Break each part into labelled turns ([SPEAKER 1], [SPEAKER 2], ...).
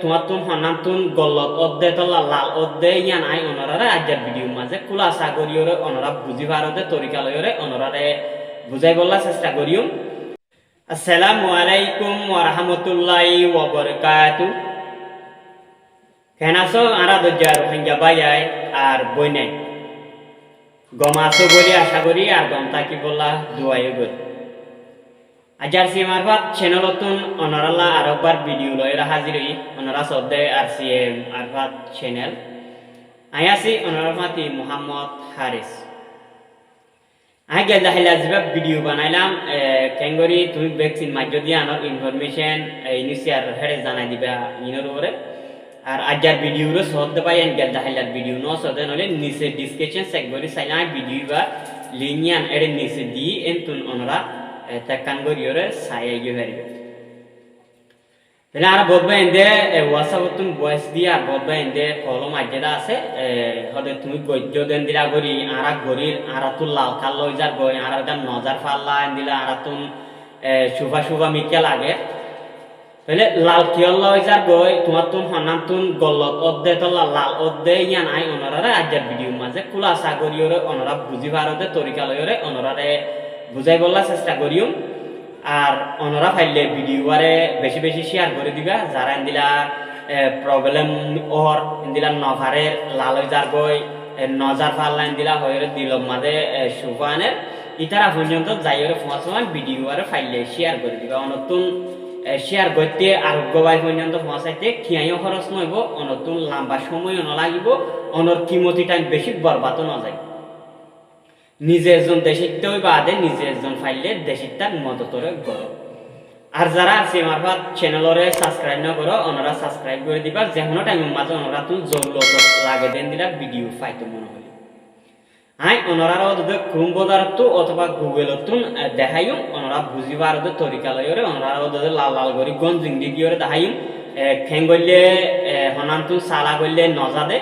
[SPEAKER 1] tumatun honantun gollot odde tolla lal odde yan ai onorare ajar video maze kula sagoriore onora buji varode torikaloyore onorare bujai bolla chesta korium. Assalamu alaikum warahmatullahi wabarakatuh. Kenaso ara dojar hingga bayai ar boinai gomaso boli asha kori ar gomta ki bolla duayo gol ajar si marfat channelotun onoralla arokbar video loira haziri onora sodde RCM arfat channel ayasi onorafati Muhammad Haris aগে lahilazba video banailam kengori tumi vaccine majodi anor information initial here janai diba inor ore আর আজার video রে সহজে pine গেলদা হাইলার video ন সদে নলে নিচে description সেকশনে Saina video বা লিনিয়ান এর নিচে দি এন্তুন অনরা তাকান গরিয়রে সাইয়ে গেরিবে তাহলে আর বদবা এন্ডে হোয়াটসঅ্যাপতুন ভয়েস দিয়া বদবা এন্ডে কলম আজেদা আছে হদে তুমি গজ্জ দেন দিলা গরি আরা গরির আরাতুল লাল কাল লইজার গয় আরা দাম নজার ফাল্লা এন্দিলা আরাতুন শুভা শুভা মিকা লাগে তাহলে লাল কিয়ল লইজার গই তোমার তুন হনামতুন গল্লত অদ্দে তলা লাল অদ্দে ইয়ান আই অনরারে আজার ভিডিও মাঝে কুলা সাগরিয়রে অনরা বুঝি পারদে তরিকা লইরে অনরারে বুঝাই বললা চেষ্টা করিম আর অনরা ফাইলে ভিডিও আরে বেশি বেশি শেয়ার করে দিবা যারা ইন্দিলা প্রবলেম ওর ইন্দিলা নভারে লাল হইজার গই নজার ফাল্লা ইন্দিলা হইরে দিলম মাঝে সুফানের ইতারা পর্যন্ত যাইরে ফসমান ভিডিও আরে ফাইলে শেয়ার করে দিবা অনতুন শেয়ার করতে আরোগ্য বাই পর্যন্ত পৌঁছাইতে খিয়াইও খরচ নইব অনতুন লম্বা সময় নলাগিব অনর কিমতি টাইম বেশি বরবাদ ন যায় নিজে একজন দেশিকতে হইবা আদে নিজে একজন ফাইলে দেশিকটার মদতরে করো আর যারা আছে মারফত চ্যানেলরে সাবস্ক্রাইব না করো ওনারা সাবস্ক্রাইব করে দিবা যেকোনো টাইমের মাঝে ওনারা তুন জরুরত লাগে দেন দিলা ভিডিও পাইতে মনে হলে আই ওনারা ওদের ক্রোম ব্রাউজারত অথবা গুগলতুন দেখাইম ওনারা বুঝিবার ওদের তরিকা লইরে ওনারা ওদের লাল লাল করি গঞ্জিং দিগিরে দেখাইম খেঙ্গলে হনান্তুন সালা গলে নজাদে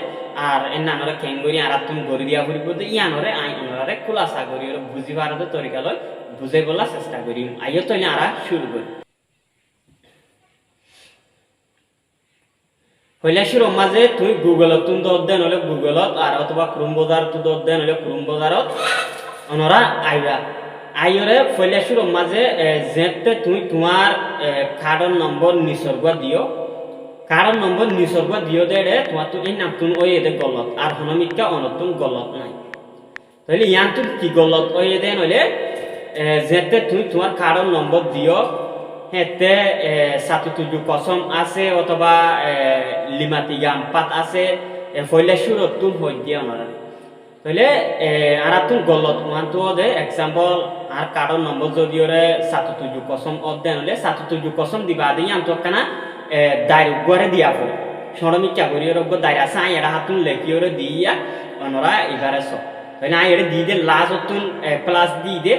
[SPEAKER 1] আর এনানরে খেঙ্গরি আরাতুন গরি দিয়া ফুরিব দে ইয়ানরে আই ওনারে খুলাসা করি ওরে বুঝিবার ওদের তরিকা লই বুঝাই বলা চেষ্টা করিম আইও তইলে আরা শুরু করি হইলাশির মাঝে তুই গুগলতুন দদেন হলে গুগলত আর অথবা ক্রোম ব্রাউজার তু দদেন হলে ক্রোম ব্রাউজারত অনরা আইবা আইরে হইলাশির মাঝে যেতে তুই তোমার কার্ডর নম্বর নিসর্গ দিও কার্ডর নম্বর নিসর্গ দিও দে তোমার তো এই নামতুন ওই এদে গলত আর হনমিকা অনতুন গলত নাই তাহলে ইয়ান্তুন কি গলত ওই দেন হলে যেতে তুই তোমার কার্ডর নম্বর দিও হেতে সাতুতুজু কসম আছে অথবা লিমাতিগাম পাত আছে ফইলে সুরতুন হই দিয়া ওনারা তাহলে আরাতুন গলত মানতো দে एग्जांपल আর কার্ডর নম্বর যদিওরে সাতুতুজু কসম অদেন হলে সাতুতুজু কসম দিবা দেই আনতো কানা দাইর গরে দিয়া পড়ে সরমিকা করি রগ দাইরা সাই এরা হাতুন লেকিওরে দিয়া ওনারা এবারে সব তাহলে আই এর দি দে লাজতুন প্লাস দি দে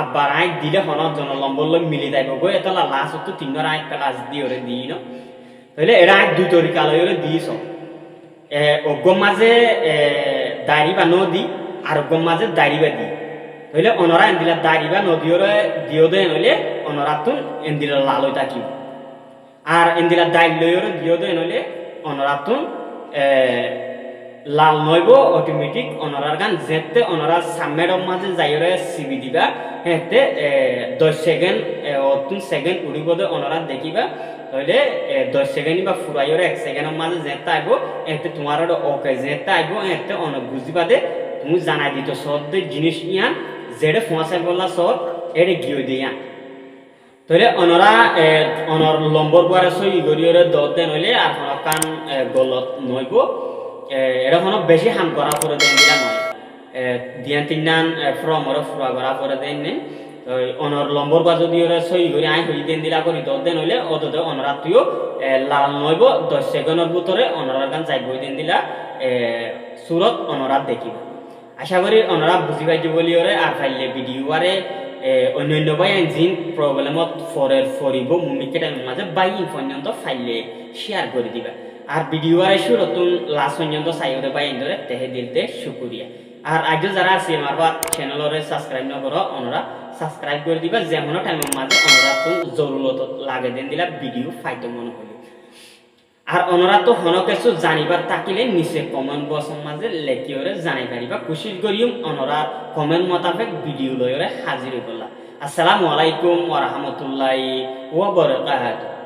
[SPEAKER 1] আবার আই দিলে হনর জন লম্বর লই মিলি যাইব গো এতলা লাস্ট তো তিনর আই প্লাস দি ওরে দি ন তাহলে এরা দুই তরিকা লই ওরে দিছ অগম মাঝে দাড়ি বা নদী আর অগম মাঝে দাড়ি বা দি তাহলে অনরা এন্দিলা দাড়ি বা নদী ওরে দিও দে নলে অনরা তুন এন্দিলা লালই থাকিব আর এন্দিলা দাড়ি লই ওরে দিও দে নলে অনরা তুন লাল নইব অটোমেটিক অনরার গান যেতে অনরা সামের মাঝে যাইরে সিবি দিবা হেতে 10 সেকেন্ড অতুন সেকেন্ড উড়িব দে অনরা দেখিবা তাহলে 10 সেকেন্ড বা ফুরাইরে 1 সেকেন্ডের মাঝে যেতে আইব এতে তোমার ওকে যেতে আইব এতে অন বুঝিবা দে তুমি জানাই দিত সব জিনিস ইয়ান যেড়ে ফোঁসে বললা সব এড়ে গিয়ে দিয়া তাহলে অনরা অনর লম্বর পরে সই গরিয়রে দতে নইলে আর কান গলত নইব এরকম বেশি হাম করা করে দেন দিলা নয় দিয়ান তিনান ফ্রম ওরা ফুরা করা করে দেন নে অনর লম্বর বা যদি ওরা সই করে আই হই দেন দিলা করি দতে নইলে অততে অনরা তুইও লাল নইব 10 সেকেন্ডের ভিতরে অনরার গান যাইব দেন দিলা সুরত অনরা দেখিব আশা করি অনরা বুঝি পাইতে বলি ওরে আর ফাইলে ভিডিও আরে অন্যান্য বাই জিন প্রবলেমত ফরের ফরিব মুমিকে টাইম মাঝে বাই পর্যন্ত ফাইলে শেয়ার করে দিবা আর ভিডিও আরে শুরুতুন লাস্ট পর্যন্ত চাইরে বাই ইন্দরে তেহে দিলতে শুকরিয়া আর আজ যারা আছে আমার চ্যানেলরে সাবস্ক্রাইব না করো ওনারা সাবস্ক্রাইব করে দিবা যেমন টাইমের মাঝে ওনারা তো জরুরত লাগে দেন দিলা ভিডিও ফাইতো মনে হলি আর ওনারা তো হন কিছু জানিবার থাকিলে নিচে কমেন্ট বক্সের মাঝে লেখি ওরে জানাই পারিবা কোশিশ করিম ওনারা কমেন্ট মোতাবেক ভিডিও লই ওরে হাজির হইবলা। আসসালামু আলাইকুম ওয়া রাহমাতুল্লাহি ওয়া বারাকাতুহু।